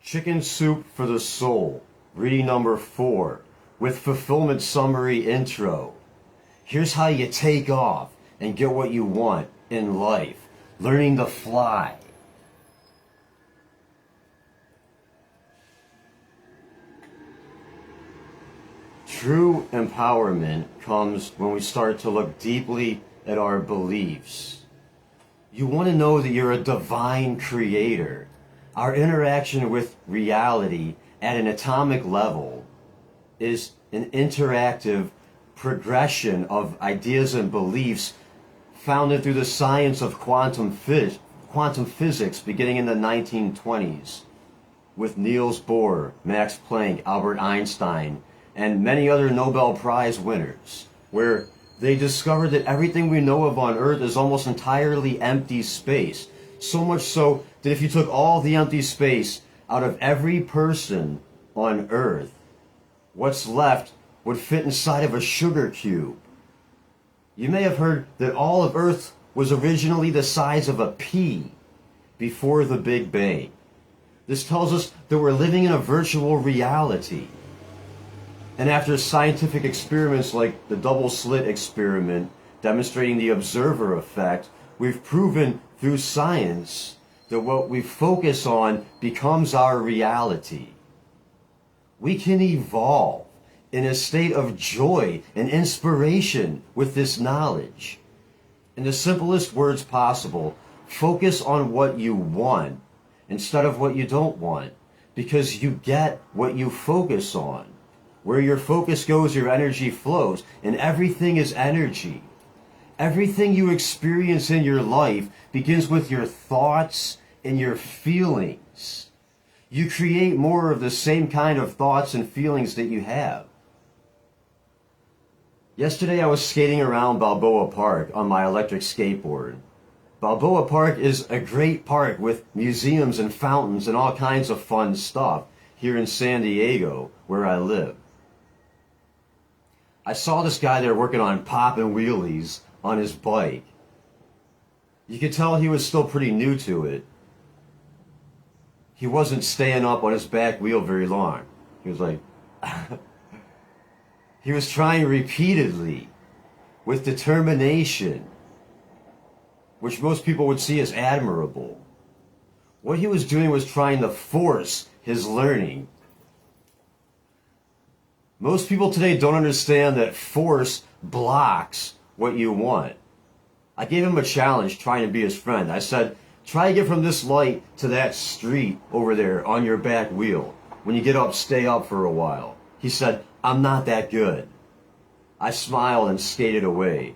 Chicken Soup for the Soul, reading number 4, with fulfillment summary intro. Here's how you take off and get what you want in life. Learning to fly. True empowerment comes when we start to look deeply at our beliefs. You want to know that you're a divine creator. Our interaction with reality at an atomic level is an interactive progression of ideas and beliefs founded through the science of quantum physics beginning in the 1920s with Niels Bohr, Max Planck, Albert Einstein, and many other Nobel Prize winners, where they discovered that everything we know of on Earth is almost entirely empty space. So much so that if you took all the empty space out of every person on Earth, what's left would fit inside of a sugar cube. You may have heard that all of Earth was originally the size of a pea before the Big Bang. This tells us that we're living in a virtual reality. And after scientific experiments like the double slit experiment demonstrating the observer effect, we've proven through science that what we focus on becomes our reality. We can evolve in a state of joy and inspiration with this knowledge. In the simplest words possible, focus on what you want instead of what you don't want, because you get what you focus on. Where your focus goes, your energy flows, and everything is energy. Everything you experience in your life begins with your thoughts and your feelings. You create more of the same kind of thoughts and feelings that you have. Yesterday I was skating around Balboa Park on my electric skateboard. Balboa Park is a great park with museums and fountains and all kinds of fun stuff here in San Diego, where I live. I saw this guy there working on popping wheelies on his bike. You could tell he was still pretty new to it. He wasn't staying up on his back wheel very long. He was like, he was trying repeatedly with determination, which most people would see as admirable. What he was doing was trying to force his learning. Most people today don't understand that force blocks what you want. I gave him a challenge trying to be his friend. I said, try to get from this light to that street over there on your back wheel. When you get up, stay up for a while. He said, I'm not that good. I smiled and skated away.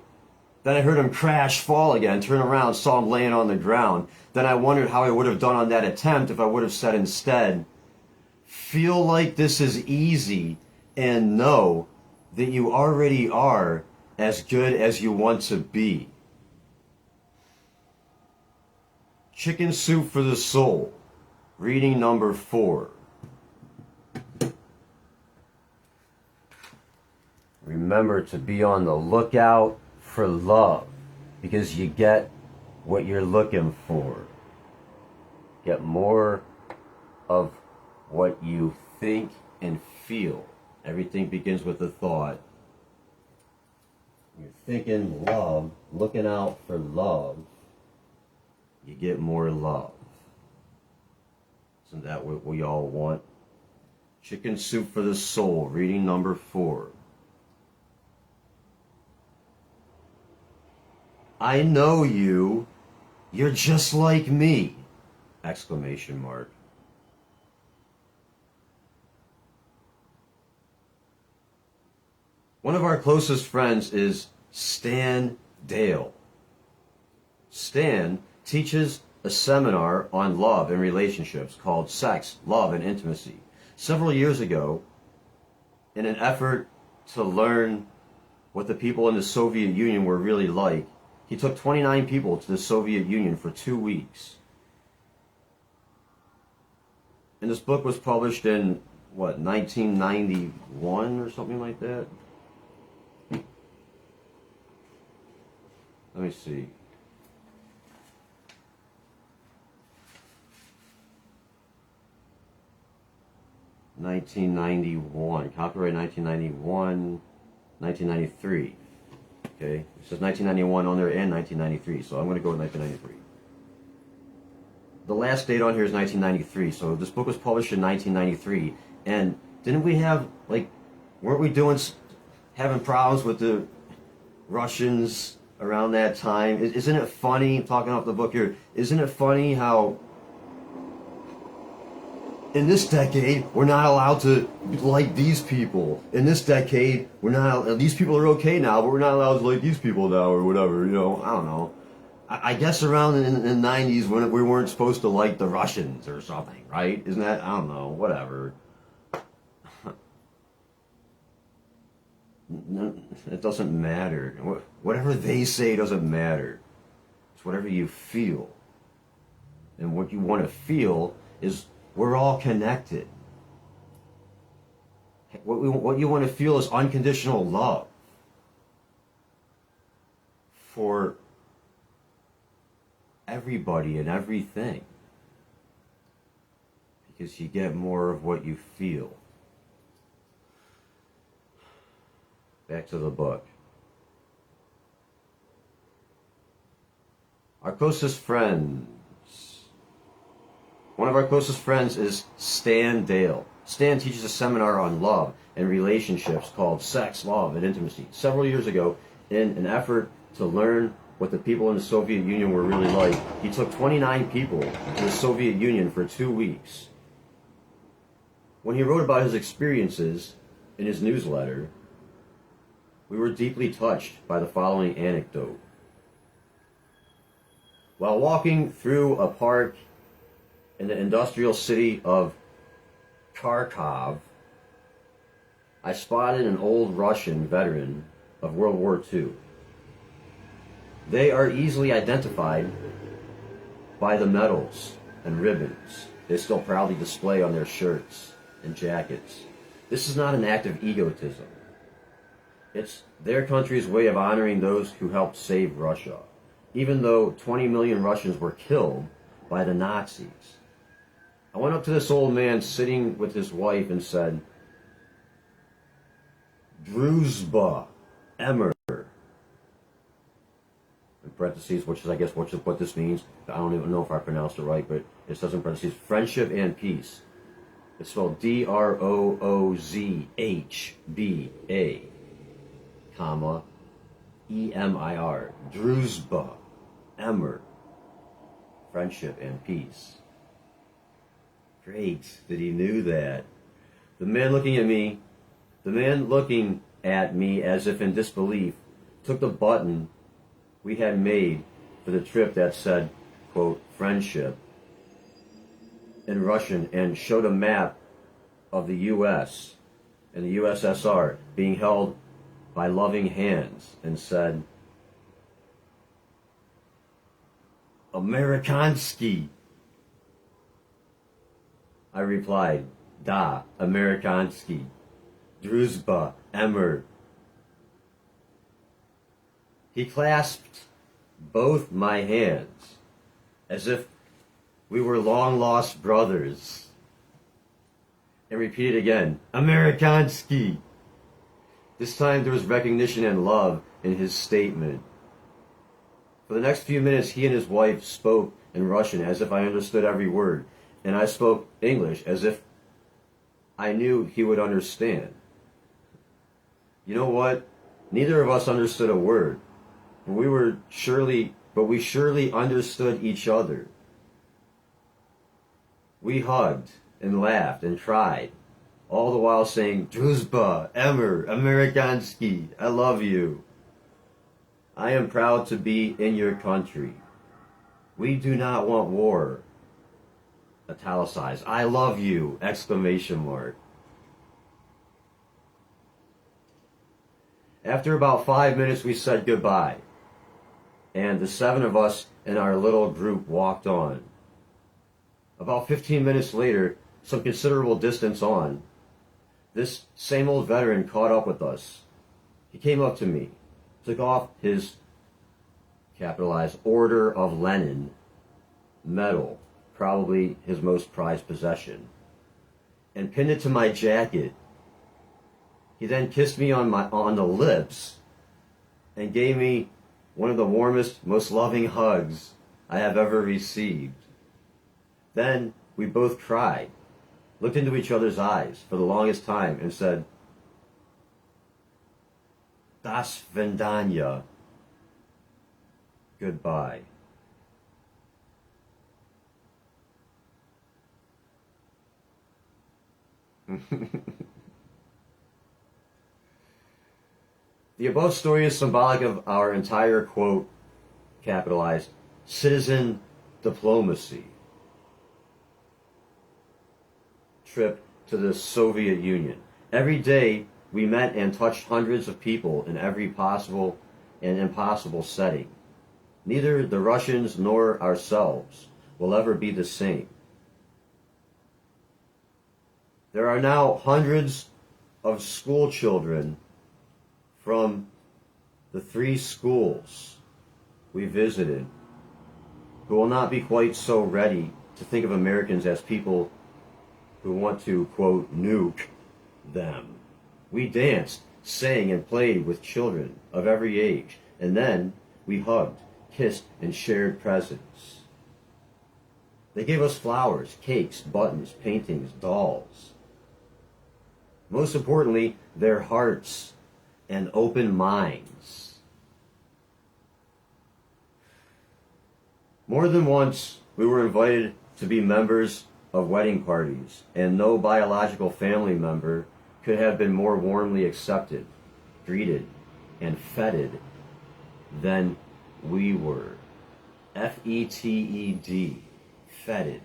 Then I heard him crash, fall again, turn around, saw him laying on the ground. Then I wondered how I would have done on that attempt if I would have said instead, feel like this is easy and know that you already are as good as you want to be. Chicken Soup for the Soul, reading number 4. Remember to be on the lookout for love, because you get what you're looking for. Get more of what you think and feel. Everything begins with a thought. You're thinking love, looking out for love, you get more love. Isn't that what we all want? Chicken Soup for the Soul, reading number 4. I know you. You're just like me! Exclamation mark. One of our closest friends is Stan Dale. Stan teaches a seminar on love and relationships called Sex, Love, and Intimacy. Several years ago, in an effort to learn what the people in the Soviet Union were really like, he took 29 people to the Soviet Union for 2 weeks. And this book was published in, 1991 or something like that? Let me see. 1991. Copyright 1991, 1993. Okay, it says 1991 on there and 1993, so I'm going to go with 1993. The last date on here is 1993, so this book was published in 1993, and didn't we have, like, weren't we having problems with the Russians around that time? Isn't it funny, talking off the book here, isn't it funny how in this decade, we're not allowed to like these people. In this decade, these people are okay now, but we're not allowed to like these people now, or whatever, I don't know. I guess around in the 90s when we weren't supposed to like the Russians or something, right? Isn't that, I don't know, whatever. It doesn't matter. Whatever they say doesn't matter. It's whatever you feel. And what you want to feel is we're all connected. What you want to feel is unconditional love for everybody and everything. Because you get more of what you feel. Back to the book. Our closest friends. One of our closest friends is Stan Dale. Stan teaches a seminar on love and relationships called Sex, Love, and Intimacy. Several years ago, in an effort to learn what the people in the Soviet Union were really like, he took 29 people to the Soviet Union for 2 weeks. When he wrote about his experiences in his newsletter, we were deeply touched by the following anecdote. While walking through a park in the industrial city of Kharkov, I spotted an old Russian veteran of World War II. They are easily identified by the medals and ribbons they still proudly display on their shirts and jackets. This is not an act of egotism. It's their country's way of honoring those who helped save Russia, even though 20 million Russians were killed by the Nazis. I went up to this old man sitting with his wife and said, Druzhba Emir, in parentheses, which is, I guess, what this means. I don't even know if I pronounced it right, but it says in parentheses, friendship and peace. It's spelled Droozhba, comma, Emir, Druzhba Emir, friendship and peace. Great that he knew that. The man looking at me as if in disbelief, took the button we had made for the trip that said, quote, friendship, in Russian, and showed a map of the U.S. and the USSR being held by loving hands, and said, Amerikansky. I replied, Da, Amerikansky, Druzhba Emir. He clasped both my hands as if we were long-lost brothers, and repeated again, Amerikansky. This time there was recognition and love in his statement. For the next few minutes, he and his wife spoke in Russian as if I understood every word, and I spoke English as if I knew he would understand. You know what? Neither of us understood a word, but we surely understood each other. We hugged and laughed and cried, all the while saying, Druzhba Emir, Amerikansky, I love you. I am proud to be in your country. We do not want war. Italicized. I love you! Exclamation mark. After about 5 minutes, we said goodbye, and the 7 of us in our little group walked on. About 15 minutes later, some considerable distance on, this same old veteran caught up with us. He came up to me, took off his capitalized Order of Lenin medal, probably his most prized possession, and pinned it to my jacket. He then kissed me on the lips and gave me one of the warmest, most loving hugs I have ever received. Then we both cried, looked into each other's eyes for the longest time, and said, Das Vidanya, goodbye. The above story is symbolic of our entire, quote, capitalized, citizen diplomacy trip to the Soviet Union. Every day we met and touched hundreds of people in every possible and impossible setting. Neither the Russians nor ourselves will ever be the same. There are now hundreds of school children from the 3 schools we visited who will not be quite so ready to think of Americans as people who want to, quote, nuke them. We danced, sang, and played with children of every age, and then we hugged, kissed, and shared presents. They gave us flowers, cakes, buttons, paintings, dolls. Most importantly, their hearts and open minds. More than once, we were invited to be members of wedding parties, and no biological family member could have been more warmly accepted, greeted, and feted than we were. F-E-T-E-D, feted.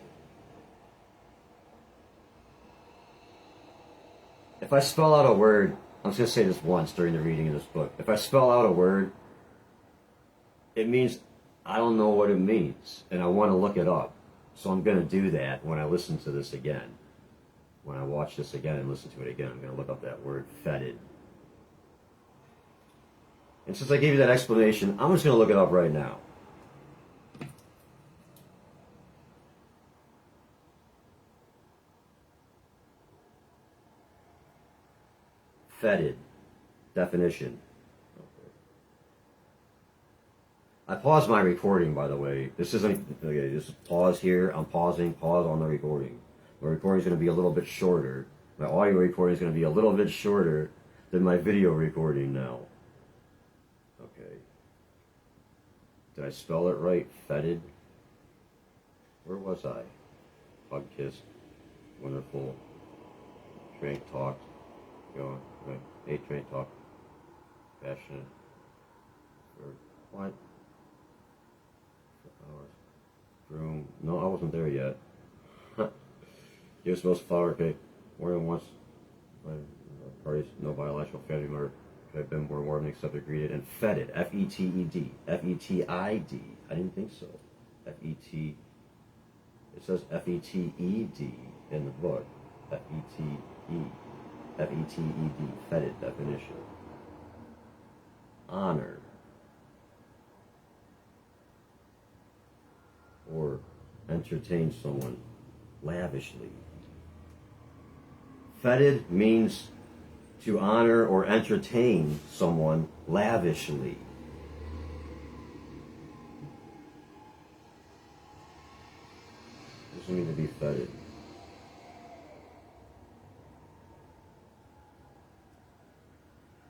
If I spell out a word, I'm just going to say this once during the reading of this book. If I spell out a word, it means I don't know what it means, and I want to look it up. So I'm going to do that when I listen to this again. When I watch this again and listen to it again, I'm going to look up that word, feted. And since I gave you that explanation, I'm just going to look it up right now. Feted. Definition. I paused my recording, by the way. This isn't, okay, just pause here. I'm pausing, pause on the recording. My recording is going to be a little bit shorter. My audio recording is going to be a little bit shorter than my video recording now. Okay. Did I spell it right? Feted? Where was I? Hug, kissed, wonderful, drank, talked, go, right, ate, drank, talked, passionate, or what? Room. No, I wasn't there yet. Give most flower cake. More than once. Parties, no biological family member could have been more warmly accepted, greeted, and feted. F-E-T-E-D. F-E-T-I-D. I didn't think so. F-E-T. It says F-E-T-E-D in the book. F-E-T-E. F-E-T-E-D. Feted definition. Honor. Or entertain someone lavishly. Feted means to honor or entertain someone lavishly. Doesn't mean to be feted.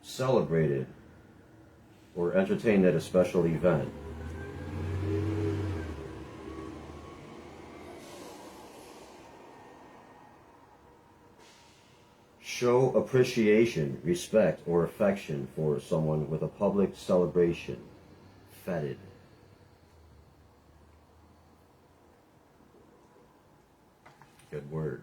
Celebrated or entertained at a special event. Show appreciation, respect, or affection for someone with a public celebration. Feted. Good word.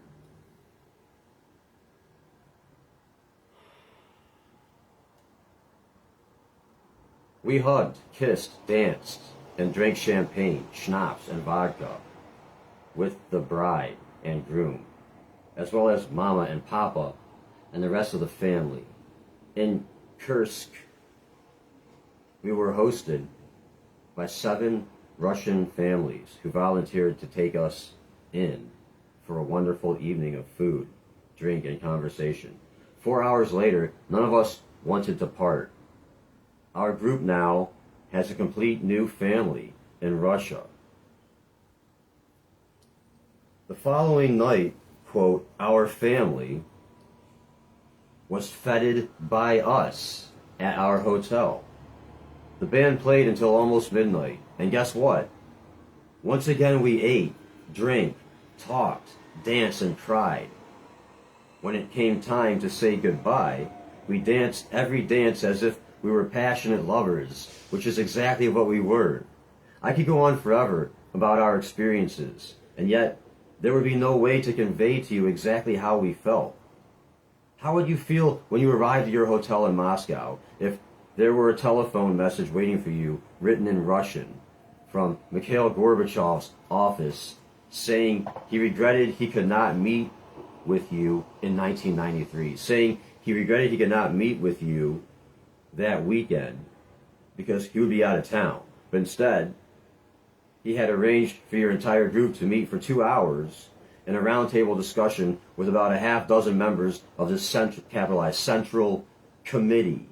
We hugged, kissed, danced, and drank champagne, schnapps, and vodka with the bride and groom, as well as Mama and Papa and the rest of the family. In Kursk, we were hosted by 7 Russian families who volunteered to take us in for a wonderful evening of food, drink, and conversation. 4 hours later, none of us wanted to part. Our group now has a complete new family in Russia. The following night, quote, our family was feted by us at our hotel. The band played until almost midnight, and guess what? Once again we ate, drank, talked, danced, and cried. When it came time to say goodbye, we danced every dance as if we were passionate lovers, which is exactly what we were. I could go on forever about our experiences, and yet there would be no way to convey to you exactly how we felt. How would you feel when you arrived at your hotel in Moscow if there were a telephone message waiting for you written in Russian from Mikhail Gorbachev's office saying he regretted he could not meet with you in 1993, saying he regretted he could not meet with you that weekend because he would be out of town. But instead, he had arranged for your entire group to meet for 2 hours in a roundtable discussion with about a half dozen members of this capitalized Central Committee.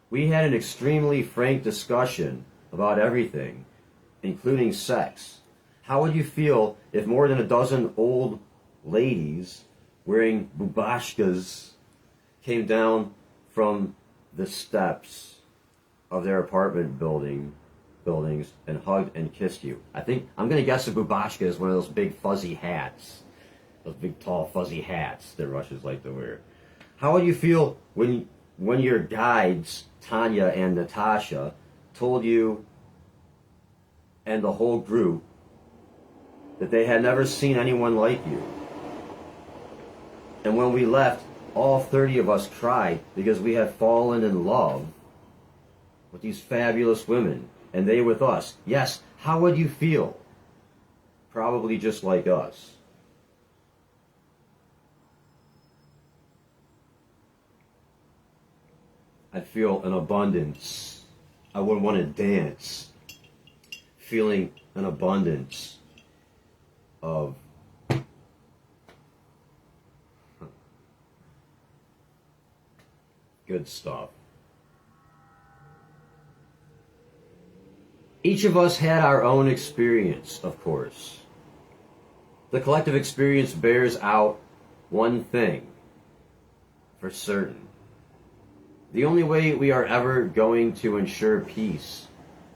We had an extremely frank discussion about everything, including sex. How would you feel if more than a dozen old ladies wearing bubashkas came down from the steps of their apartment buildings and hugged and kissed you? I'm going to guess a bubashka is one of those big fuzzy hats, those big tall fuzzy hats that Russians like to wear. How would you feel when your guides, Tanya and Natasha, told you and the whole group that they had never seen anyone like you? And when we left, all 30 of us cried because we had fallen in love with these fabulous women, and they with us. Yes, how would you feel? Probably just like us. I'd feel an abundance. I would want to dance, feeling an abundance of good stuff. Each of us had our own experience, of course. The collective experience bears out one thing for certain. The only way we are ever going to ensure peace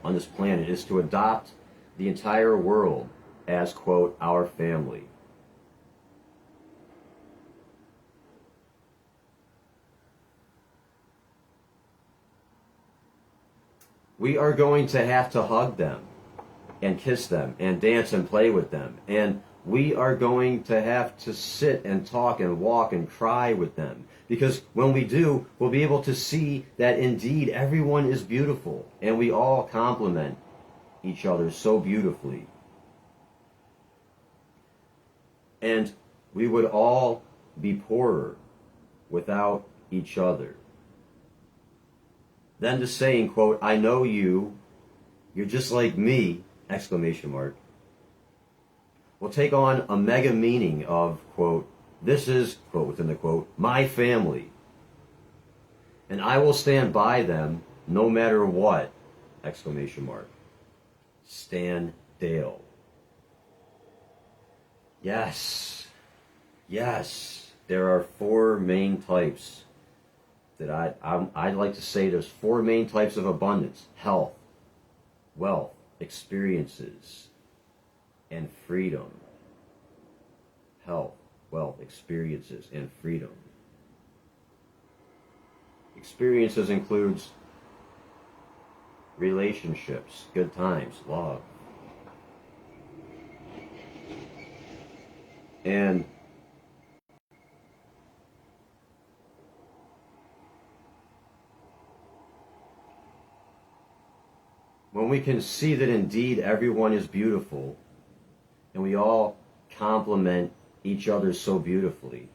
on this planet is to adopt the entire world as, quote, our family. We are going to have to hug them and kiss them and dance and play with them. And we are going to have to sit and talk and walk and cry with them. Because when we do, we'll be able to see that indeed everyone is beautiful and we all complement each other so beautifully. And we would all be poorer without each other. Then the saying, quote, I know you, you're just like me, exclamation mark, will take on a mega meaning of, quote, this is, quote within the quote, my family. And I will stand by them no matter what, exclamation mark. Stan Dale. Yes, there are four main types that I'd like to say there's four main types of abundance: health, wealth, experiences, and freedom. Health, wealth, experiences, and freedom. Experiences includes relationships, good times, love. And when we can see that indeed everyone is beautiful and we all complement each other so beautifully,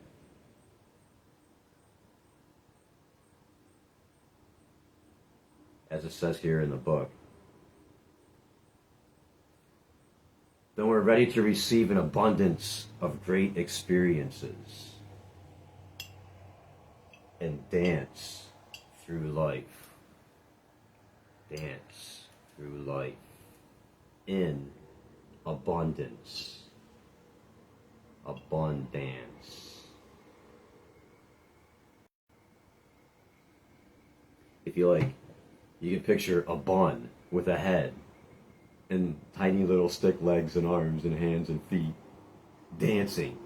as it says here in the book, then we're ready to receive an abundance of great experiences and dance through life. Dance through life in abundance. Abundance. If you like, you can picture a bun with a head and tiny little stick legs and arms and hands and feet dancing.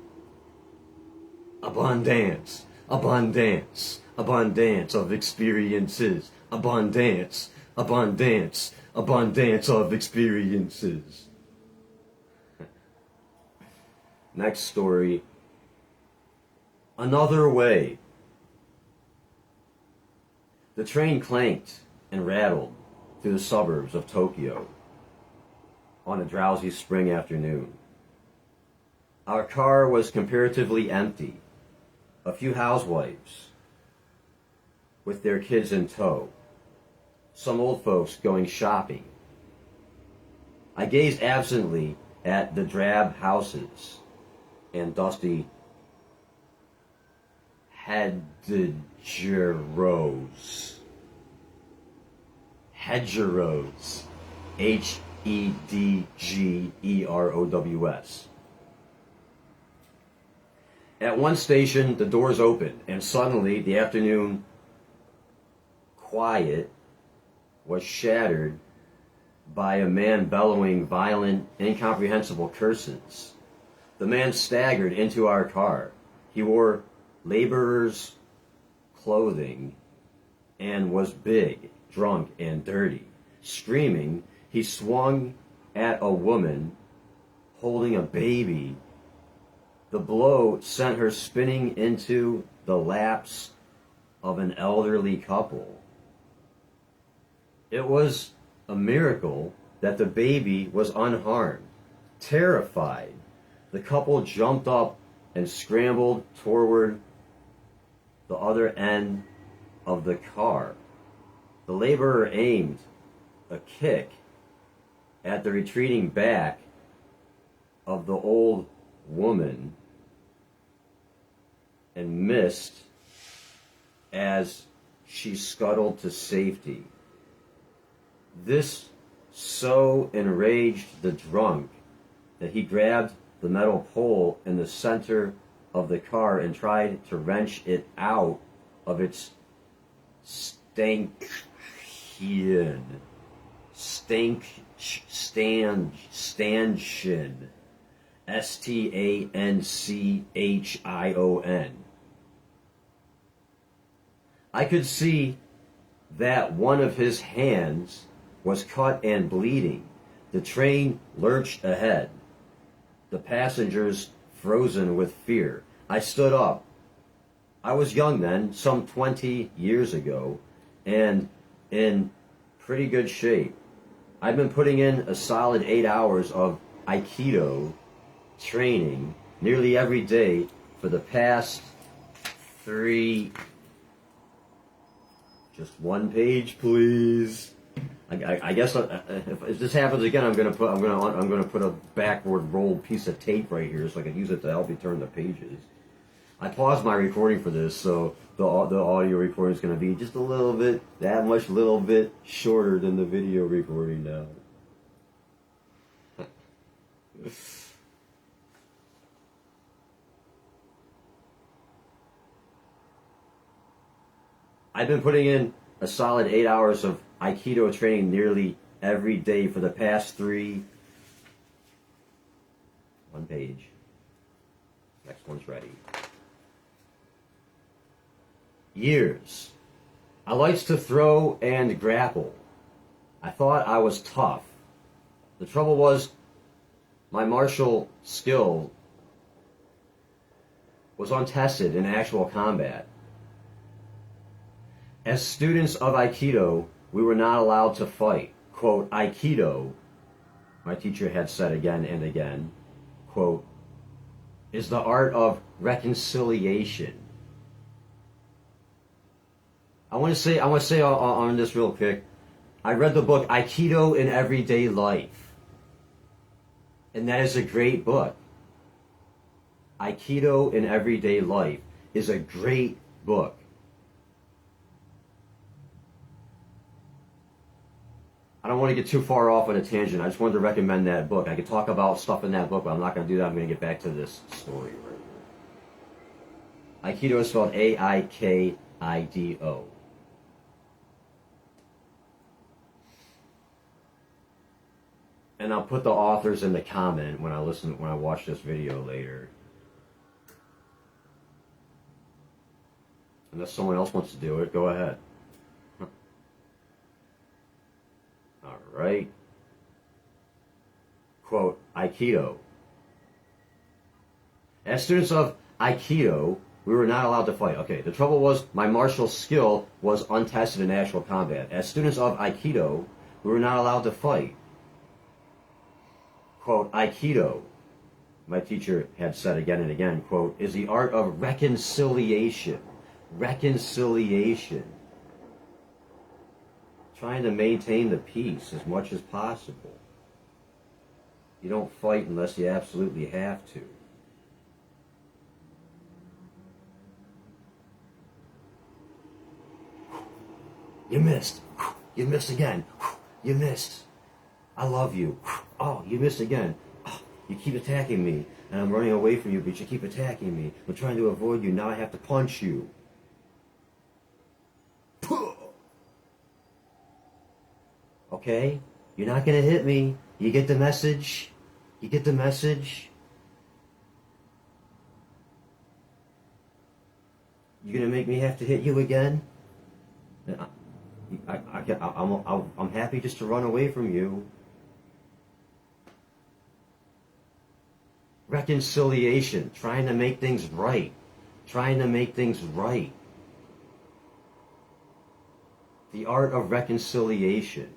Abundance, abundance, abundance of experiences. Abundance, abundance, abundance of experiences. Next story. Another way. The train clanked and rattled through the suburbs of Tokyo on a drowsy spring afternoon. Our car was comparatively empty. A few housewives with their kids in tow. Some old folks going shopping. I gazed absently at the drab houses and dusty hedgerows. Hedgerows. Hedgerows. At one station, the doors opened, and suddenly the afternoon quiet was shattered by a man bellowing violent, incomprehensible curses. The man staggered into our car. He wore laborer's clothing and was big, drunk, and dirty. Screaming, he swung at a woman holding a baby. The blow sent her spinning into the laps of an elderly couple. It was a miracle that the baby was unharmed. Terrified, the couple jumped up and scrambled toward the other end of the car. The laborer aimed a kick at the retreating back of the old woman and missed as she scuttled to safety. This so enraged the drunk that he grabbed the metal pole in the center of the car and tried to wrench it out of its stanchion. Stanchion. Stanchion. I could see that one of his hands was cut and bleeding. The train lurched ahead, the passengers frozen with fear. I stood up. I was young then, some 20 years ago, and in pretty good shape. I've been putting in a solid 8 hours of Aikido training nearly every day for the past 3... Just one page, please. I guess if this happens again, I'm gonna put a backward rolled piece of tape right here so I can use it to help you turn the pages. I paused my recording for this, so the audio recording is gonna be just a little bit, little bit shorter than the video recording now. I've been putting in a solid 8 hours of Aikido training nearly every day for the past 3... One page. Next one's ready. Years. I liked to throw and grapple. I thought I was tough. The trouble was, my martial skill was untested in actual combat. As students of Aikido, we were not allowed to fight. Quote, Aikido, my teacher had said again and again, quote, is the art of reconciliation. I want to say on this real quick, I read the book Aikido in Everyday Life. And that is a great book. Aikido in Everyday Life is a great book. I don't want to get too far off on a tangent. I just wanted to recommend that book. I could talk about stuff in that book, but I'm not going to do that. I'm going to get back to this story right here. Aikido is spelled Aikido. And I'll put the authors in the comment when I watch this video later. Unless someone else wants to do it, go ahead. Alright. Quote, Aikido. As students of Aikido, we were not allowed to fight. Okay, the trouble was my martial skill was untested in actual combat. As students of Aikido, we were not allowed to fight. Quote, Aikido, my teacher had said again and again, quote, is the art of reconciliation. Reconciliation. Trying to maintain the peace as much as possible. You don't fight unless you absolutely have to. You missed. You missed again. You missed. I love you. Oh, you missed again. Oh, you keep attacking me, and I'm running away from you, but you keep attacking me. I'm trying to avoid you. Now I have to punch you. Okay? You're not going to hit me. You get the message? You get the message? You're going to make me have to hit you again? I'm happy just to run away from you. Reconciliation. Trying to make things right. Trying to make things right. The art of reconciliation.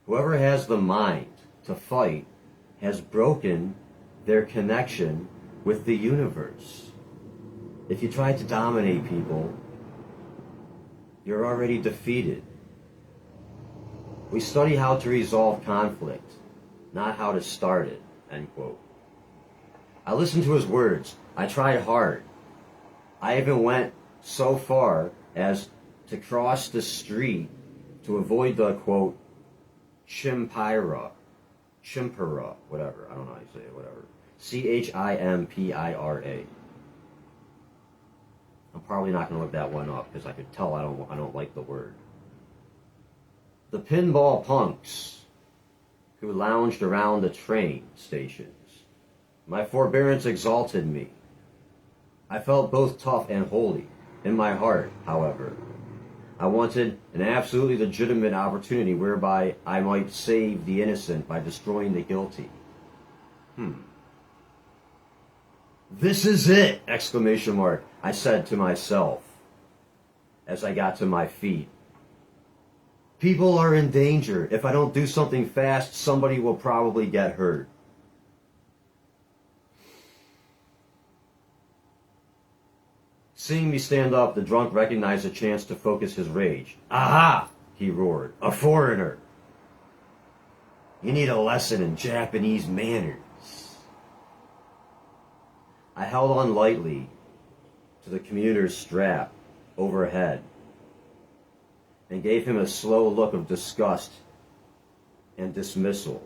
Whoever has the mind to fight has broken their connection with the universe. If you try to dominate people, you're already defeated. We study how to resolve conflict, not how to start it, end quote. I listened to his words. I tried hard. I even went so far as to cross the street to avoid the, quote, Chimpira, whatever, I don't know how you say it, whatever. Chimpira. I'm probably not going to look that one up because I could tell I don't like the word. The pinball punks who lounged around the train stations. My forbearance exalted me. I felt both tough and holy. In my heart, however, I wanted an absolutely legitimate opportunity whereby I might save the innocent by destroying the guilty. This is it! Exclamation mark, I said to myself as I got to my feet. People are in danger. If I don't do something fast, somebody will probably get hurt. Seeing me stand up, the drunk recognized a chance to focus his rage. Aha! He roared. A foreigner! You need a lesson in Japanese manners. I held on lightly to the commuter's strap overhead and gave him a slow look of disgust and dismissal.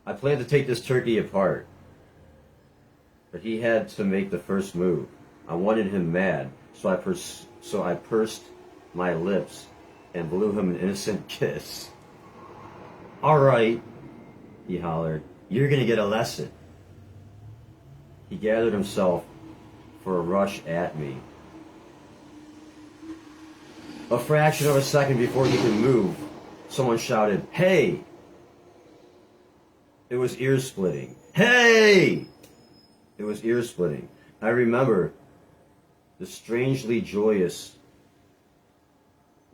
I planned to take this turkey apart, but he had to make the first move. I wanted him mad, so I pursed my lips and blew him an innocent kiss. All right, he hollered, you're gonna get a lesson. He gathered himself for a rush at me. A fraction of a second before he could move, someone shouted, "Hey!" It was ear-splitting. Hey! It was ear-splitting. I remember the strangely joyous,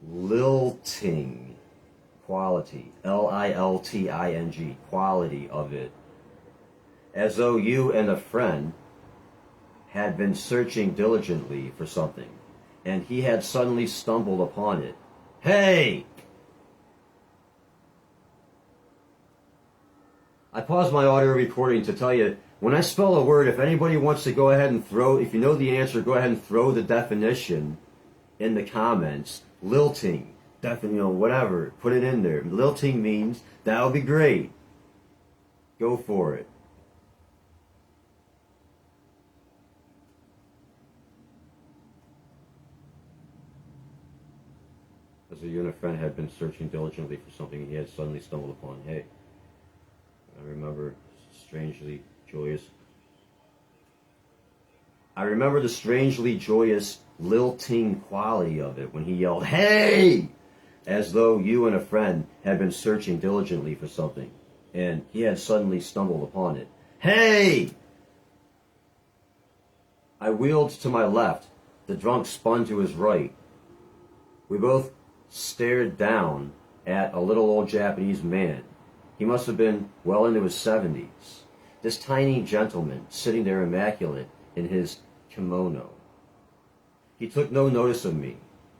lilting quality, Lilting, quality of it, as though you and a friend had been searching diligently for something, and he had suddenly stumbled upon it. Hey! I paused my audio recording to tell you, when I spell a word, if anybody wants to go ahead and if you know the answer, go ahead and throw the definition in the comments. Lilting, whatever, put it in there. Lilting means, that would be great. Go for it. As you and a friend had been searching diligently for something he had suddenly stumbled upon. Hey, I remember the strangely joyous lilting quality of it when he yelled, "Hey!" as though you and a friend had been searching diligently for something, and he had suddenly stumbled upon it. Hey! I wheeled to my left. The drunk spun to his right. We both stared down at a little old Japanese man. He must have been well into his 70s. This tiny gentleman sitting there immaculate in his kimono. He took no notice of me,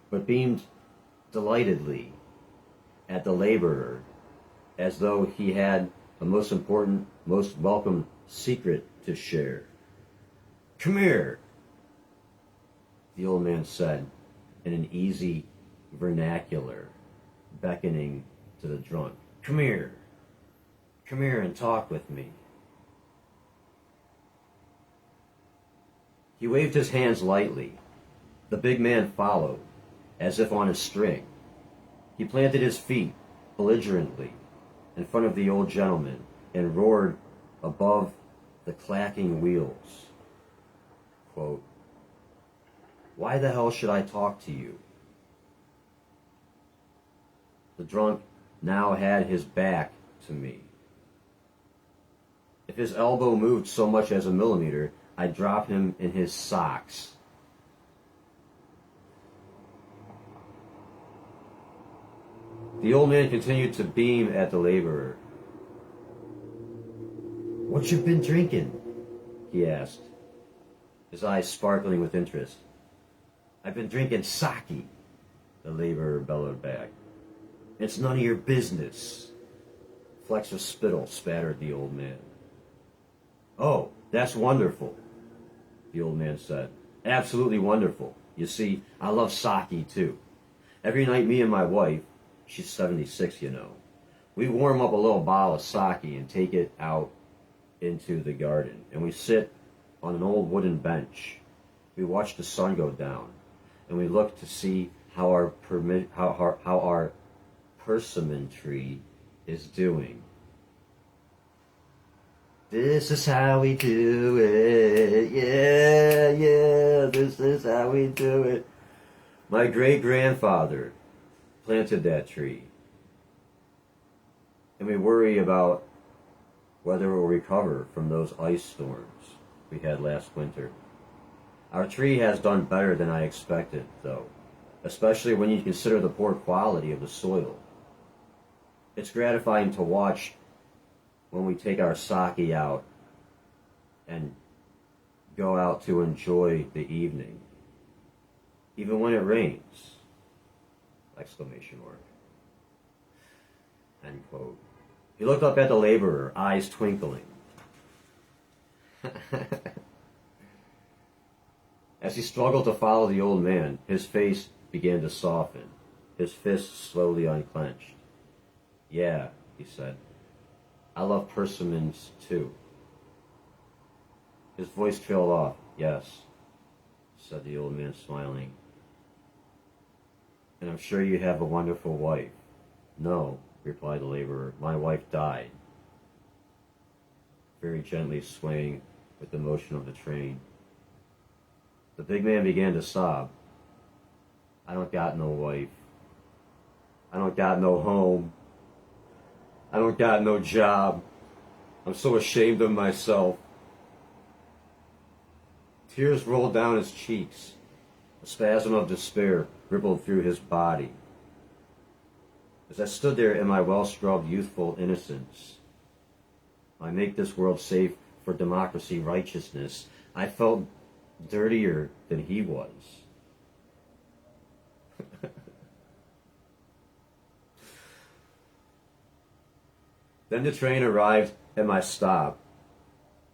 but beamed delightedly at the laborer as though he had a most important, most welcome secret to share. "Come here," the old man said in an easy vernacular, beckoning to the drunk. Come here and talk with me." He waved his hands lightly. The big man followed, as if on a string. He planted his feet belligerently in front of the old gentleman and roared above the clacking wheels. Quote, "Why the hell should I talk to you?" The drunk now had his back to me. If his elbow moved so much as a millimeter, I'd drop him in his socks. The old man continued to beam at the laborer. "What you been drinking?" he asked, his eyes sparkling with interest. "I've been drinking sake," the laborer bellowed back. "It's none of your business." Flecks of spittle spattered the old man. "Oh, that's wonderful," the old man said. "Absolutely wonderful. You see, I love sake too. Every night me and my wife, she's 76, you know, we warm up a little bottle of sake and take it out into the garden. And we sit on an old wooden bench. We watch the sun go down. And we look to see how our persimmon tree is doing. This is how we do it. Yeah, this is how we do it. My great-grandfather planted that tree. And we worry about whether it will recover from those ice storms we had last winter. Our tree has done better than I expected, though, especially when you consider the poor quality of the soil. It's gratifying to watch when we take our sake out and go out to enjoy the evening, even when it rains! Exclamation mark. End quote. He looked up at the laborer, eyes twinkling. As he struggled to follow the old man, his face began to soften. His fists slowly unclenched. "Yeah," he said. "I love persimmons too." His voice trailed off. "Yes," said the old man, smiling. "And I'm sure you have a wonderful wife." "No," replied the laborer. "My wife died." Very gently swaying with the motion of the train. The big man began to sob. "I don't got no wife. I don't got no home. I don't got no job. I'm so ashamed of myself." Tears rolled down his cheeks. A spasm of despair rippled through his body. As I stood there in my well-scrubbed youthful innocence, I make this world safe for democracy, righteousness, I felt dirtier than he was. Then the train arrived at my stop.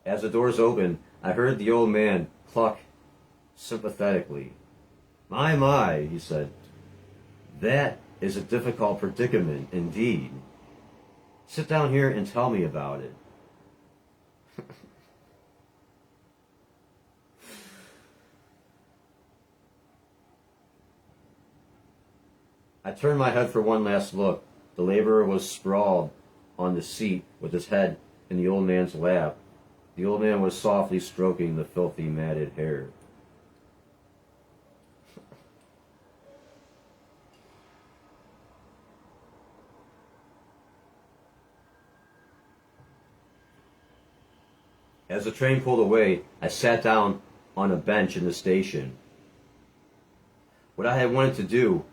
As the doors opened, I heard the old man cluck sympathetically. My, he said. That is a difficult predicament indeed. Sit down here and tell me about it. I turned my head for one last look. The laborer was sprawled on the seat with his head in the old man's lap. The old man was softly stroking the filthy, matted hair. As the train pulled away, I sat down on a bench in the station. What I had wanted to do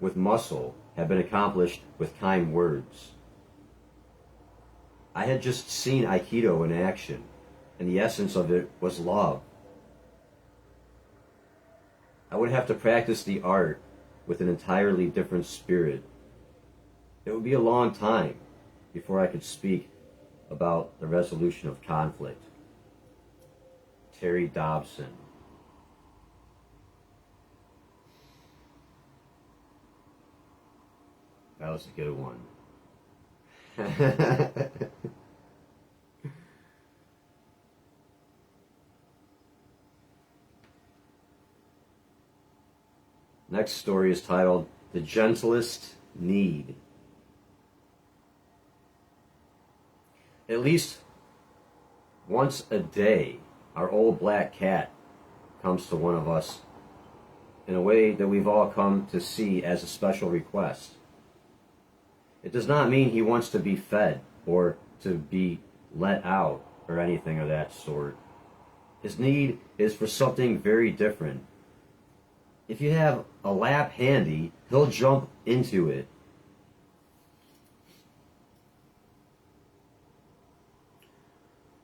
with muscle had been accomplished with kind words. I had just seen Aikido in action, and the essence of it was love. I would have to practice the art with an entirely different spirit. It would be a long time before I could speak about the resolution of conflict. Terry Dobson. That was a good one. Next story is titled The Gentlest Need. At least once a day, our old black cat comes to one of us in a way that we've all come to see as a special request. It does not mean he wants to be fed or to be let out or anything of that sort. His need is for something very different. If you have a lap handy, he'll jump into it.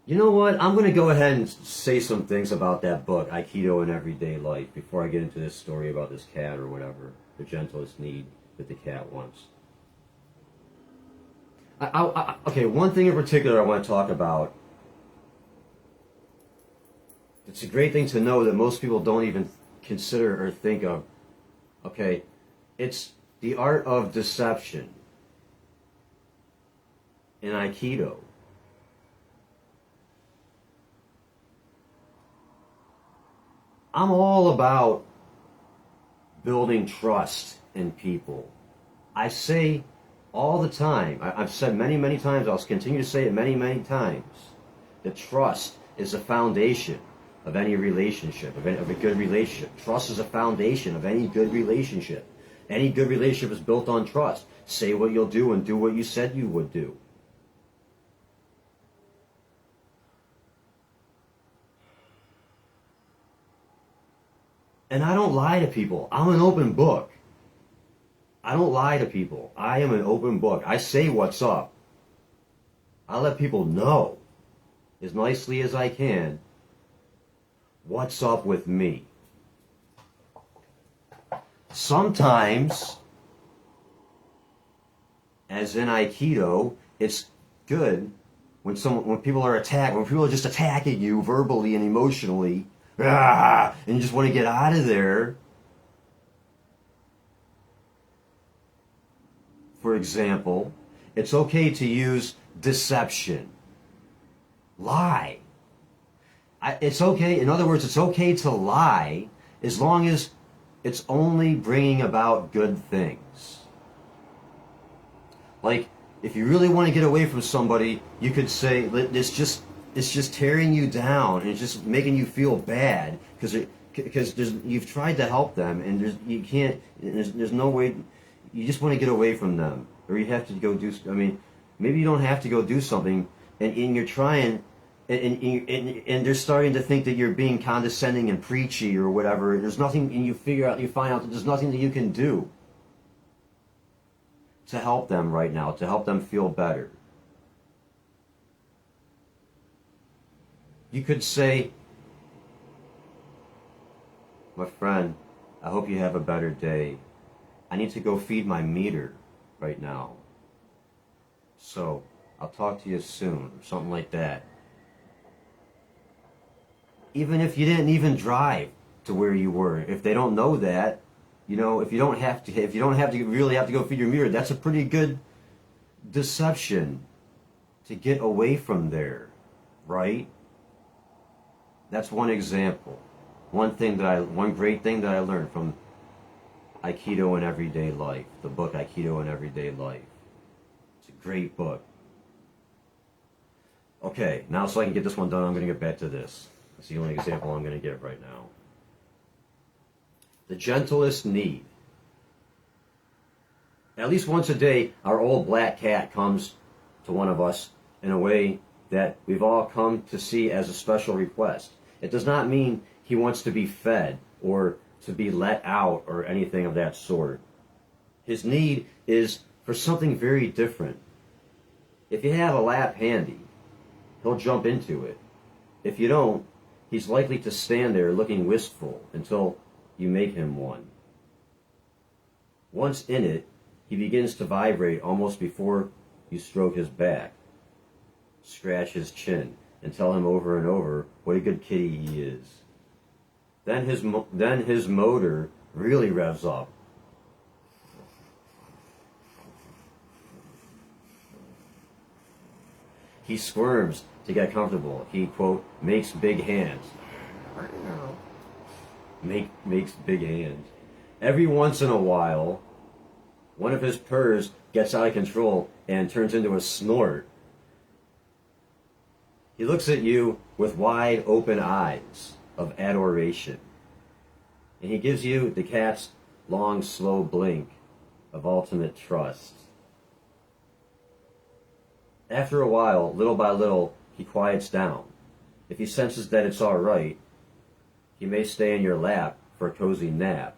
You know what? I'm going to go ahead and say some things about that book, Aikido in Everyday Life, before I get into this story about this cat or whatever, the gentlest need that the cat wants. Okay, one thing in particular I want to talk about. It's a great thing to know that most people don't even consider or think of. Okay, it's the art of deception in Aikido. I'm all about building trust in people. I say all the time, I've said many, many times, I'll continue to say it many, many times, that trust is the foundation of any relationship, of a good relationship. Trust is a foundation of any good relationship. Any good relationship is built on trust. Say what you'll do and do what you said you would do. And I don't lie to people. I'm an open book. I don't lie to people. I am an open book. I say what's up. I let people know, as nicely as I can, what's up with me. Sometimes, as in Aikido, it's good when people are attacked, when people are just attacking you verbally and emotionally, and you just want to get out of there. For example, it's okay to use deception. Lie. It's okay, in other words, it's okay to lie as long as it's only bringing about good things. Like, if you really want to get away from somebody, you could say, it's just tearing you down and it's just making you feel bad because you've tried to help them and there's no way. You just want to get away from them, or you have to go do. I mean, maybe you don't have to go do something, and you're trying, and they're starting to think that you're being condescending and preachy or whatever. And there's nothing, and you find out that there's nothing that you can do to help them right now, to help them feel better. You could say, my friend, I hope you have a better day. I need to go feed my meter right now. So, I'll talk to you soon, or something like that. Even if you didn't even drive to where you were, if they don't know that, if you don't have to really have to go feed your mirror, that's a pretty good deception to get away from there, right? That's one example. One great thing that I learned from Aikido in Everyday Life, the book Aikido in Everyday Life. It's a great book. Okay, now so I can get this one done, I'm going to get back to this. That's the only example I'm going to give right now. The gentlest need. At least once a day, our old black cat comes to one of us in a way that we've all come to see as a special request. It does not mean he wants to be fed or to be let out or anything of that sort. His need is for something very different. If you have a lap handy, he'll jump into it. If you don't, he's likely to stand there looking wistful until you make him one. Once in it, he begins to vibrate almost before you stroke his back, scratch his chin, and tell him over and over what a good kitty he is. Then his motor really revs up. He squirms to get comfortable. He, quote, makes big hands. Makes big hands. Every once in a while, one of his purrs gets out of control and turns into a snort. He looks at you with wide open eyes of adoration. And he gives you the cat's long, slow blink of ultimate trust. After a while, little by little, he quiets down. If he senses that it's all right, he may stay in your lap for a cozy nap.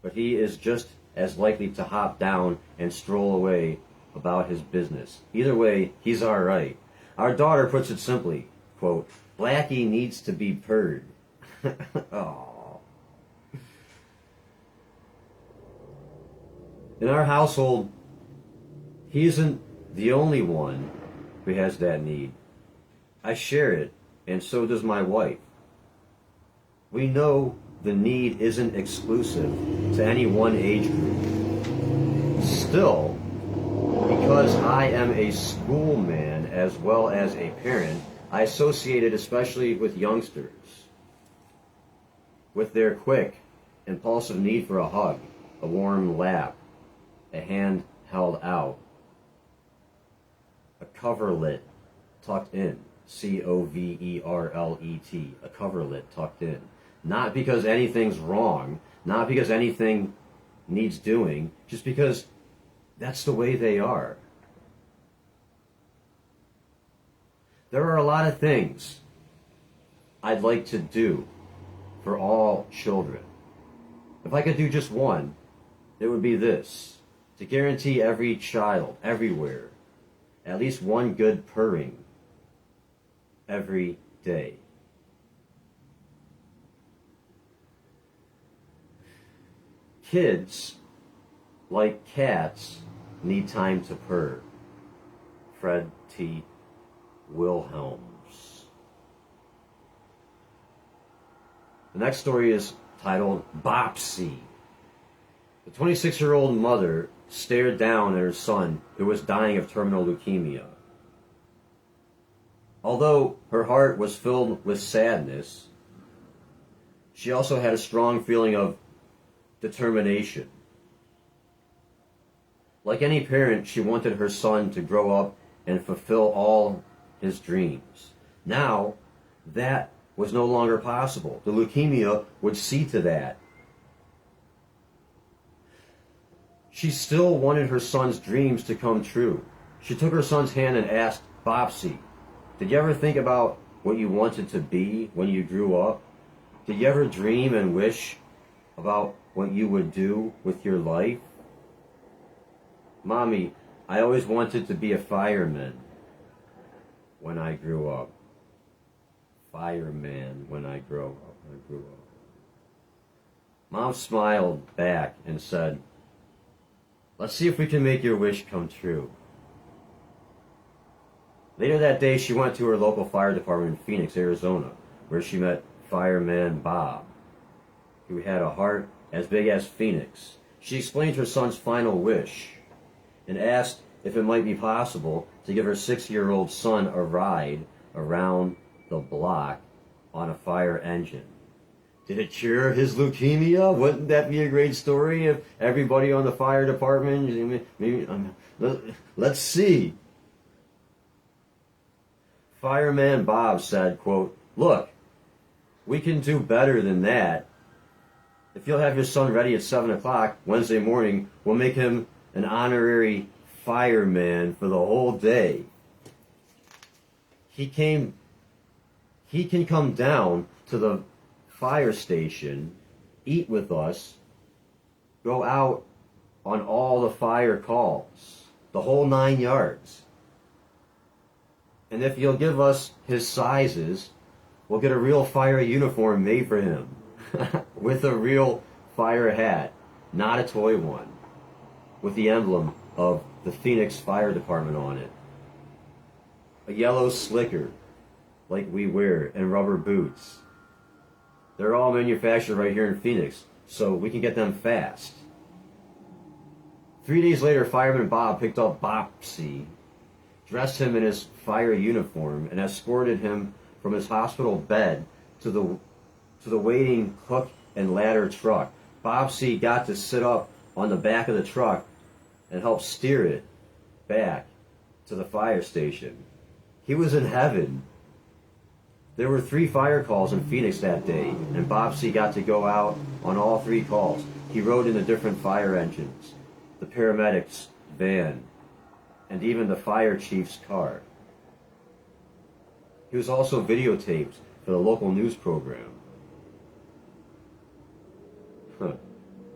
But he is just as likely to hop down and stroll away about his business. Either way, he's all right. Our daughter puts it simply, quote, Blackie needs to be purred. Oh. In our household, he isn't the only one who has that need. I share it, and so does my wife. We know the need isn't exclusive to any one age group. Still, because I am a schoolman as well as a parent, I associate it especially with youngsters, with their quick, impulsive need for a hug, a warm lap, a hand held out, a coverlet tucked in, coverlet, a coverlet tucked in. Not because anything's wrong, not because anything needs doing, just because that's the way they are. There are a lot of things I'd like to do for all children. If I could do just one, it would be this: to guarantee every child, everywhere, at least one good purring every day. Kids, like cats, need time to purr. Fred T. Wilhelms. The next story is titled Bopsy. The 26-year-old mother stared down at her son who was dying of terminal leukemia. Although her heart was filled with sadness, she also had a strong feeling of determination. Like any parent, she wanted her son to grow up and fulfill all his dreams. Now, that was no longer possible. The leukemia would see to that. She still wanted her son's dreams to come true. She took her son's hand and asked, Bopsy, did you ever think about what you wanted to be when you grew up? Did you ever dream and wish about what you would do with your life? Mommy, I always wanted to be a fireman when I grew up. Fireman when I grew up. Mom smiled back and said, let's see if we can make your wish come true. Later that day, she went to her local fire department in Phoenix, Arizona, where she met Fireman Bob, who had a heart as big as Phoenix. She explained her son's final wish and asked if it might be possible to give her 6-year-old son a ride around the block on a fire engine. Did it cure his leukemia? Wouldn't that be a great story if everybody on the fire department, maybe, let's see. Fireman Bob said, quote, "Look, we can do better than that. If you'll have your son ready at 7 o'clock Wednesday morning, we'll make him an honorary fireman for the whole day. He can come down to the fire station, eat with us, go out on all the fire calls, the whole 9 yards. And if you'll give us his sizes, we'll get a real fire uniform made for him with a real fire hat, not a toy one, with the emblem of the Phoenix Fire Department on it. A yellow slicker, like we wear, and rubber boots. They're all manufactured right here in Phoenix, so we can get them fast." 3 days later, Fireman Bob picked up Bopsy, dressed him in his fire uniform, and escorted him from his hospital bed to the waiting hook and ladder truck. Bopsy got to sit up on the back of the truck and help steer it back to the fire station. He was in heaven. There were 3 fire calls in Phoenix that day, and Bopsy got to go out on all 3 calls. He rode in the different fire engines, the paramedics' van, and even the fire chief's car. He was also videotaped for the local news program.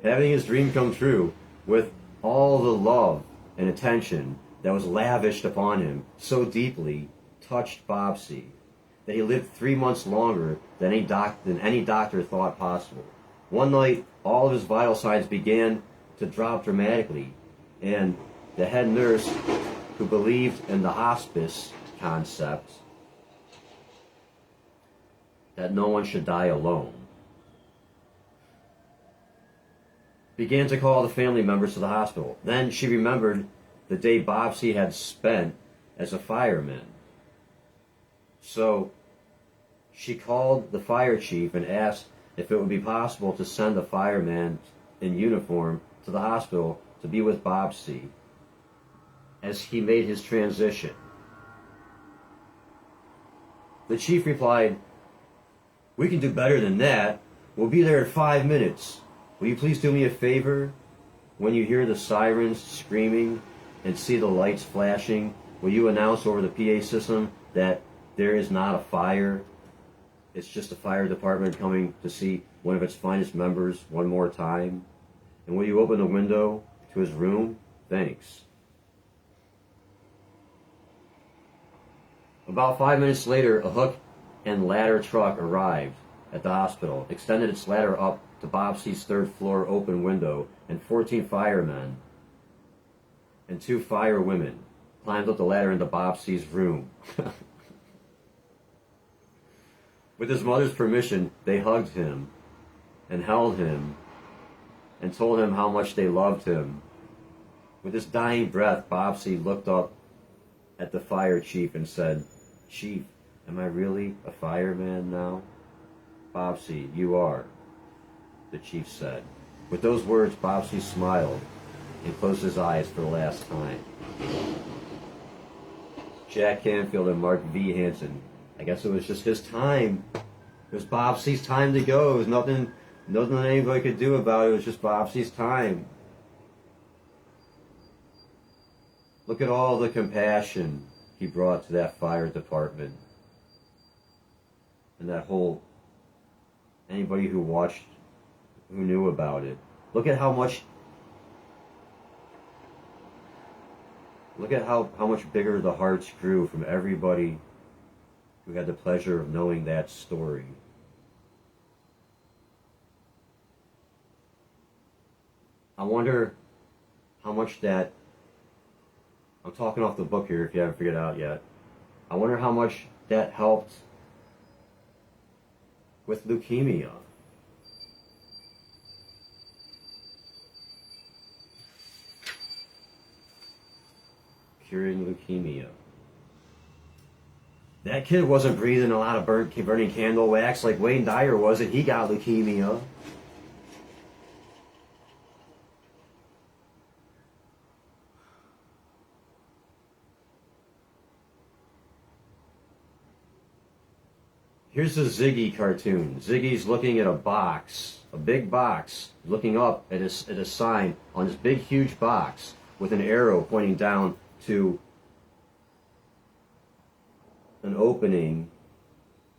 Having his dream come true with all the love and attention that was lavished upon him so deeply touched Bopsy that he lived 3 months longer than any doctor thought possible. One night, all of his vital signs began to drop dramatically, and the head nurse, who believed in the hospice concept, that no one should die alone, began to call the family members to the hospital. Then she remembered the day Bopsy had spent as a fireman. So she called the fire chief and asked if it would be possible to send the fireman in uniform to the hospital to be with Bopsy as he made his transition. The chief replied, "We can do better than that. We'll be there in 5 minutes. Will you please do me a favor? When you hear the sirens screaming and see the lights flashing, will you announce over the PA system that there is not a fire? It's just the fire department coming to see one of its finest members one more time? And will you open the window to his room? Thanks." About 5 minutes later, a hook and ladder truck arrived at the hospital, extended its ladder up to Bopsy's 3rd floor open window, and 14 firemen and 2 fire women climbed up the ladder into Bopsy's room. With his mother's permission, they hugged him and held him and told him how much they loved him. With his dying breath, Bopsy looked up at the fire chief and said, "Chief, am I really a fireman now?" "Bopsy, you are," the chief said. With those words, Bopsy smiled and closed his eyes for the last time. Jack Canfield and Mark V. Hansen. I guess it was just his time. It was Bopsy's time to go. There was nothing that anybody could do about it. It was just Bopsy's time. Look at all the compassion he brought to that fire department. And that whole, anybody who watched, who knew about it. Look at how much bigger the hearts grew from everybody who had the pleasure of knowing that story. I wonder how much that, I'm talking off the book here if you haven't figured it out yet, I wonder how much that helped with leukemia. Curing leukemia. That kid wasn't breathing a lot of burning candle wax like Wayne Dyer was, and he got leukemia. Here's a Ziggy cartoon. Ziggy's looking at a box, a big box, looking up at a sign on this big, huge box with an arrow pointing down to an opening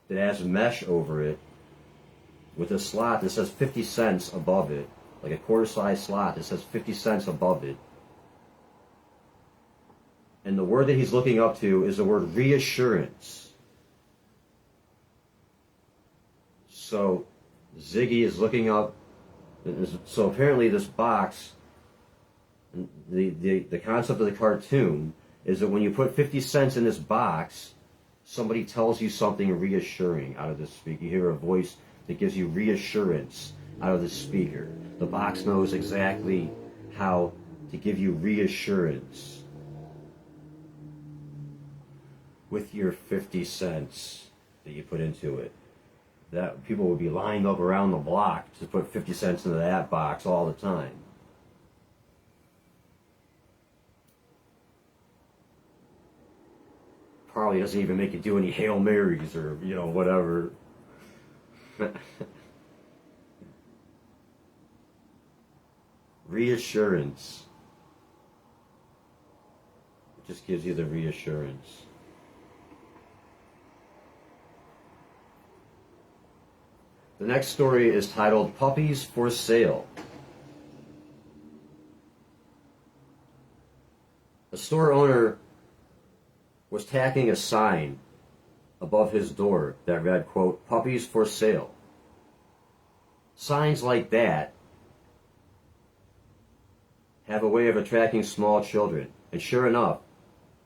that has mesh over it with a slot that says 50 cents above it, like a quarter-size slot that says 50 cents above it. And the word that he's looking up to is the word reassurance. So Ziggy is looking up. So apparently this box, the concept of the cartoon is that when you put 50 cents in this box, somebody tells you something reassuring out of this speaker. You hear a voice that gives you reassurance out of the speaker. The box knows exactly how to give you reassurance with your 50 cents that you put into it. That people would be lined up around the block to put 50 cents into that box all the time. Probably doesn't even make you do any Hail Marys or, whatever. Reassurance. It just gives you the reassurance. The next story is titled Puppies for Sale. A store owner was tacking a sign above his door that read, quote, "Puppies for sale." Signs like that have a way of attracting small children. And sure enough,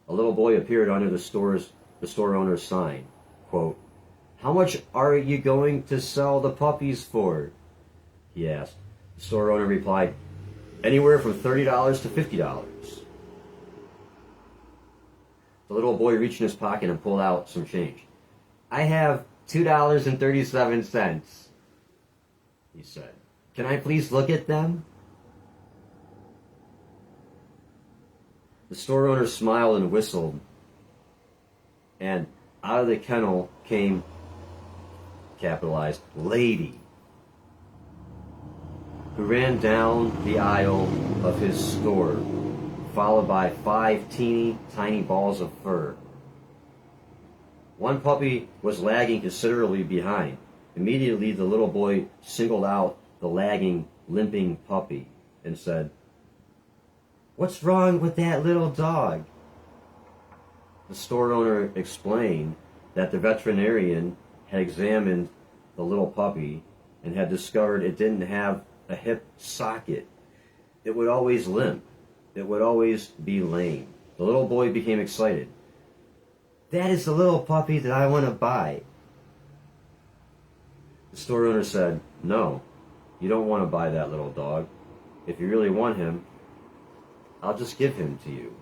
a little boy appeared under the store owner's sign, quote, "How much are you going to sell the puppies for?" he asked. The store owner replied, "Anywhere from $30 to $50. The little boy reached in his pocket and pulled out some change. "I have $2.37, he said. "Can I please look at them?" The store owner smiled and whistled, and out of the kennel came, capitalized, Lady, who ran down the aisle of his store, followed by 5 teeny tiny balls of fur. One puppy was lagging considerably behind. Immediately, the little boy singled out the lagging, limping puppy and said, "What's wrong with that little dog?" The store owner explained that the veterinarian had examined the little puppy and had discovered it didn't have a hip socket. It would always limp. It would always be lame. The little boy became excited. "That is the little puppy that I want to buy." The store owner said, "No, you don't want to buy that little dog. If you really want him, I'll just give him to you."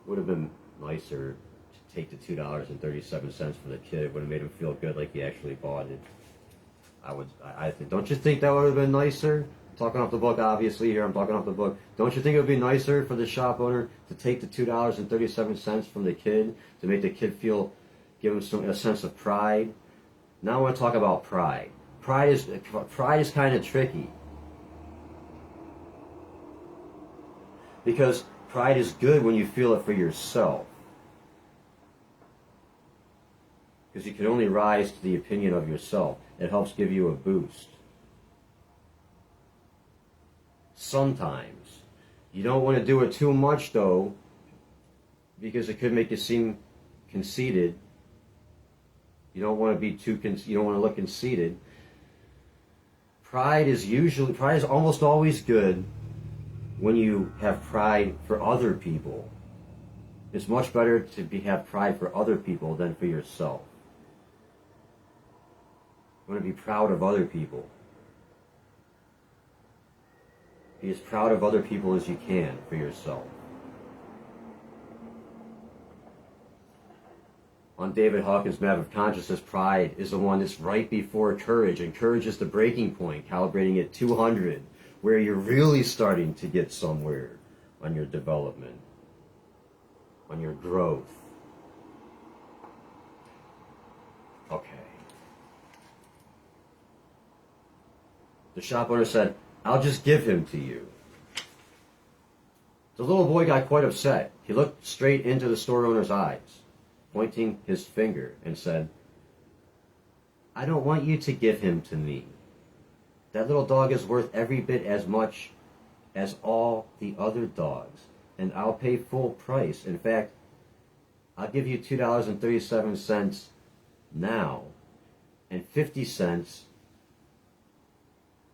Would have been nicer to take the $2.37 from the kid. It would have made him feel good like he actually bought it. I think, don't you think that would have been nicer? I'm talking off the book, obviously, here I'm talking off the book. Don't you think it would be nicer for the shop owner to take the $2.37 from the kid, to make the kid feel, give him a sense of pride? Now I want to talk about pride. Pride is kind of tricky. Because pride is good when you feel it for yourself. Because you can only rise to the opinion of yourself. It helps give you a boost. Sometimes. You don't want to do it too much, though, because it could make you seem conceited. You don't want to be you don't want to look conceited. Pride is almost always good when you have pride for other people. It's much better to have pride for other people than for yourself. You want to be proud of other people. Be as proud of other people as you can for yourself. On David Hawkins' map of consciousness, pride is the one that's right before courage, and courage is the breaking point, calibrating at 200, where you're really starting to get somewhere on your development, on your growth. Okay. The shop owner said, "I'll just give him to you." The little boy got quite upset. He looked straight into the store owner's eyes, pointing his finger, and said, "I don't want you to give him to me. That little dog is worth every bit as much as all the other dogs, and I'll pay full price. In fact, I'll give you $2.37 now, and 50 cents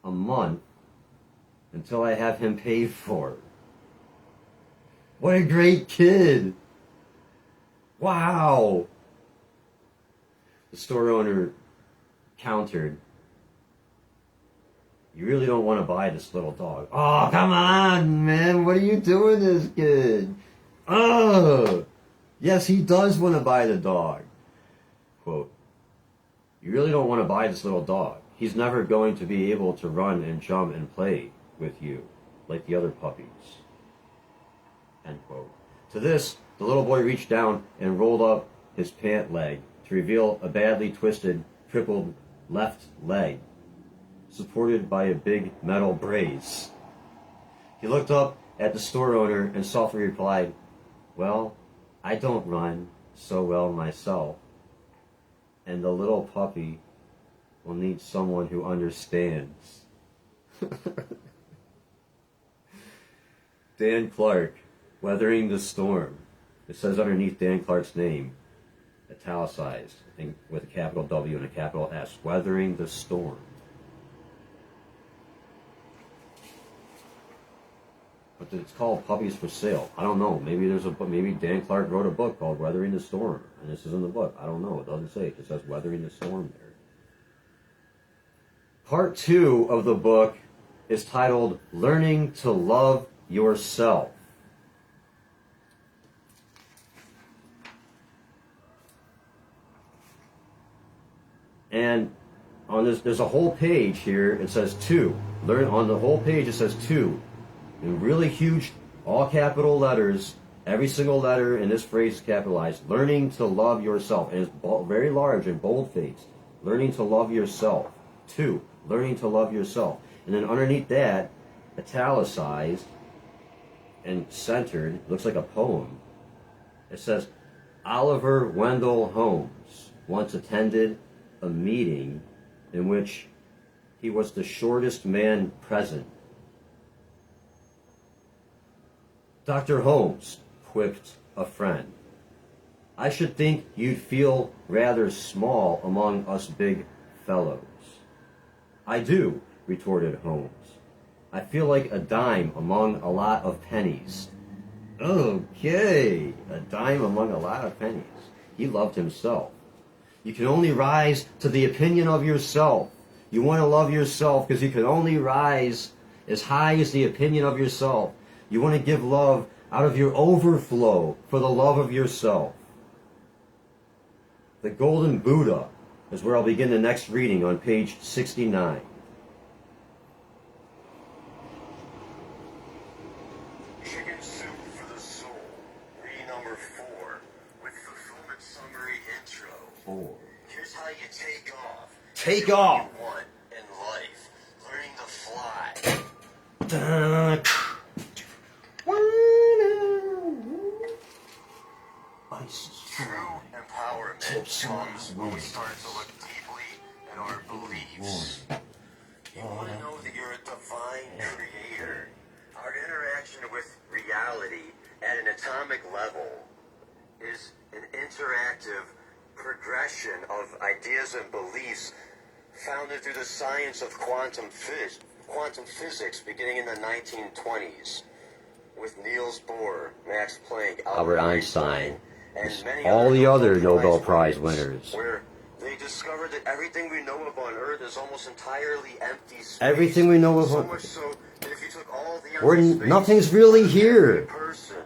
a month until I have him paid for." What a great kid! Wow! The store owner countered, "You really don't want to buy this little dog." "Oh, come on, man. What are you doing to this kid?" "Oh, yes, he does want to buy the dog." Quote, "You really don't want to buy this little dog. He's never going to be able to run and jump and play with you like the other puppies." End quote. To this, the little boy reached down and rolled up his pant leg to reveal a badly twisted, crippled left leg, supported by a big metal brace. He looked up at the store owner and softly replied, "Well, I don't run so well myself, and the little puppy will need someone who understands." Dan Clark, Weathering the Storm. It says underneath Dan Clark's name, italicized, with a capital W and a capital S, Weathering the Storm. But it's called Puppies for Sale. I don't know. Maybe maybe Dan Clark wrote a book called Weathering the Storm, and this is in the book. I don't know. It doesn't say. It just says Weathering the Storm there. Part 2 of the book is titled Learning to Love Yourself. And on this, there's a whole page here. It says 2. On the whole page, it says 2. In really huge, all capital letters. Every single letter in this phrase is capitalized. Learning to love yourself. And it's very large and bold-faced. Learning to love yourself. 2. Learning to love yourself. And then underneath that, italicized and centered, looks like a poem. It says, Oliver Wendell Holmes once attended a meeting in which he was the shortest man present. "Dr. Holmes," quipped a friend, "I should think you'd feel rather small among us big fellows." "I do," retorted Holmes. "I feel like a dime among a lot of pennies." Okay, a dime among a lot of pennies. He loved himself. You can only rise to the opinion of yourself. You want to love yourself because you can only rise as high as the opinion of yourself. You want to give love out of your overflow for the love of yourself. The Golden Buddha is where I'll begin the next reading on page 69. Chicken Soup for the Soul, reading number 4, with fulfillment summary intro. 4. Here's how you take off. Take Do what off. you want in life. Learning to fly. True empowerment comes when we start to look deeply at our beliefs. You want to know that you're a divine creator. Our interaction with reality at an atomic level is an interactive progression of ideas and beliefs founded through the science of quantum physics beginning in the 1920s. with Niels Bohr, Max Planck, Albert Einstein, and many all other the other Nobel Prize winners. where they discovered that everything we know of on Earth is almost entirely empty space. Everything we know of so on- much so that if you took all the We're empty space, nothing's really here. every person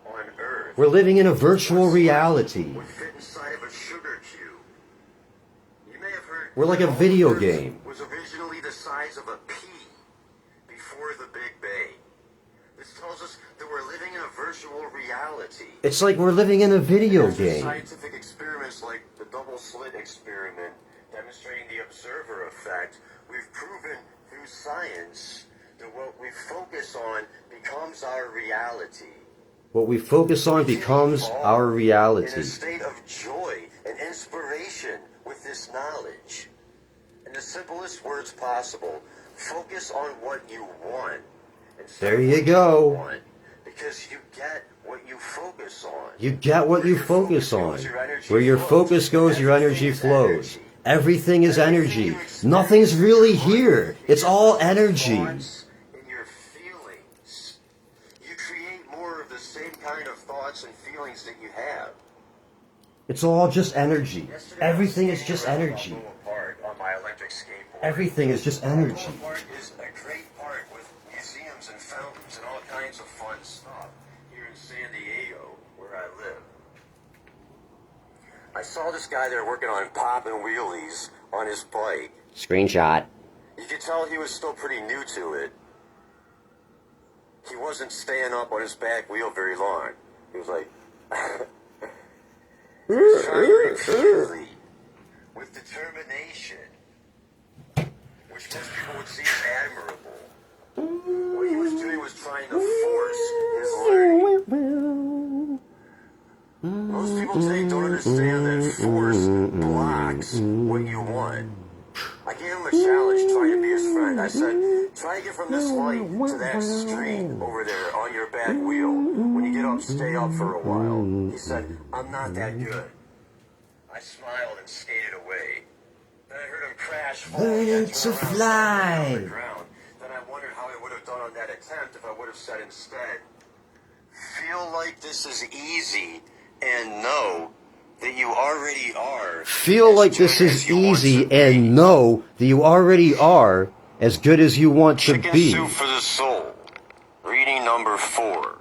on Earth We're living in a virtual reality. would fit inside of a sugar cube. You may have heard We're like a that video Earth game. was originally the size of a pea before the Big Bang. This tells us that we're living in a virtual reality. It's like we're living in a video After game. scientific experiments like the double slit experiment demonstrating the observer effect, we've proven through science that what we focus on becomes our reality. What we focus on becomes our In a reality. state of joy and inspiration with this knowledge. In the simplest words possible, focus on what you want. instead There of you what go. want, because you get what you focus on. You get what you focus on. Where your focus goes, your energy flows. Everything is energy. Nothing's really here. It's all energy. Thoughts and your feelings. You create more of the same kind of thoughts and feelings that you have. It's all just energy. Yesterday, I was Everything is skating just around energy. Balboa Park on my electric skateboard. Everything is just energy. Balboa Park is a great park with museums and fountains and all kinds of fun stuff here in San Diego, where I live. I saw this guy there working on popping wheelies on his bike. Screenshot. You could tell he was still pretty new to it. He wasn't staying up on his back wheel very long. He was like, he was trying repeatedly, with determination, which most people would see as admirable. What he was doing was trying to force his learning. Most people today don't understand that force blocks what you want. I gave him a challenge trying to be his friend. I said, try to get from this light to that street over there on your back wheel. When you get up, stay up for a while. He said, I'm not that good. I smiled and skated away. Then I heard him crash, Learning falling to around, fly. on the ground. Then I wondered how I would have done on that attempt if I would have said instead, feel like this is easy and know that you already are. Feel as like good this is as you want easy to be. and know that you already are as good as you want to Chicken be. Soup for the Soul. Reading number 4.